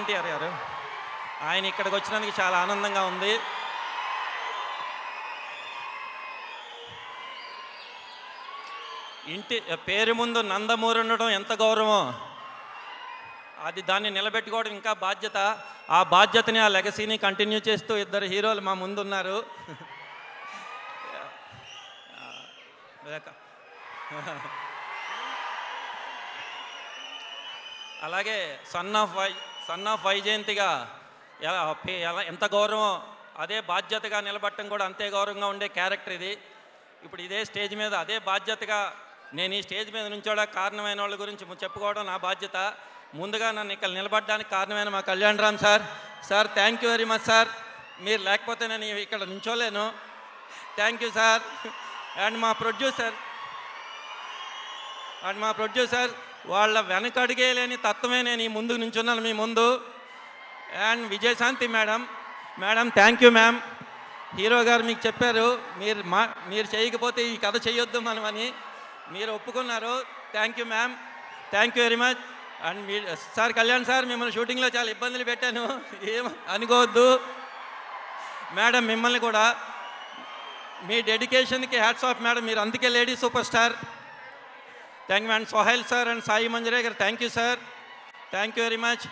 ఎన్టీఆర్ గారు. ఆయన ఇక్కడికి వచ్చినందుకు చాలా ఆనందంగా ఉంది. ఇంటి పేరు ముందు నందమూరి ఉండడం ఎంత గౌరవం, అది దాన్ని నిలబెట్టుకోవడం ఇంకా బాధ్యత. ఆ బాధ్యతని, ఆ లెగసీని కంటిన్యూ చేస్తూ ఇద్దరు హీరోలు మా ముందు ఉన్నారు. అలాగే సన్ ఆఫ్ వైజయంతిగా ఎంత గౌరవం, అదే బాధ్యతగా నిలబడటం కూడా అంతే గౌరవంగా ఉండే క్యారెక్టర్ ఇది. ఇప్పుడు ఇదే స్టేజ్ మీద అదే బాధ్యతగా నేను ఈ స్టేజ్ మీద నుంచోడానికి కారణమైన వాళ్ళ గురించి చెప్పుకోవడం నా బాధ్యత. ముందుగా నన్ను ఇక్కడ నిలబడడానికి కారణమైన మా Kalyan Ram sir thank you very much sir. మీరు లేకపోతే నేను ఇక్కడ నుంచోలేను. Thank you sir. అండ్ మా ప్రొడ్యూసర్ వాళ్ళ వెనకడిగే లేని తత్వమే నేను ఈ ముందుకు నుంచున్నాను మీ ముందు. And Vijayashanti madam thank you ma'am. Hero గారు మీకు చెప్పారు మీరు చేయకపోతే ఈ కథ చేయొద్దు మనమని, మీరు ఒప్పుకున్నారు. Thank you ma'am, thank you very much. And sir Kalyan sir, మిమ్మల్ని షూటింగ్లో చాలా ఇబ్బందులు పెట్టాను, ఏం అనుకోవద్దు. మేడం మిమ్మల్ని కూడా, మీ డెడికేషన్కి హ్యాట్స్ ఆఫ్ మేడం, మీరు అందుకే lady super star. Thank you. And Sohail sir and Sai Manjrekar గారు thank you sir, thank you very much.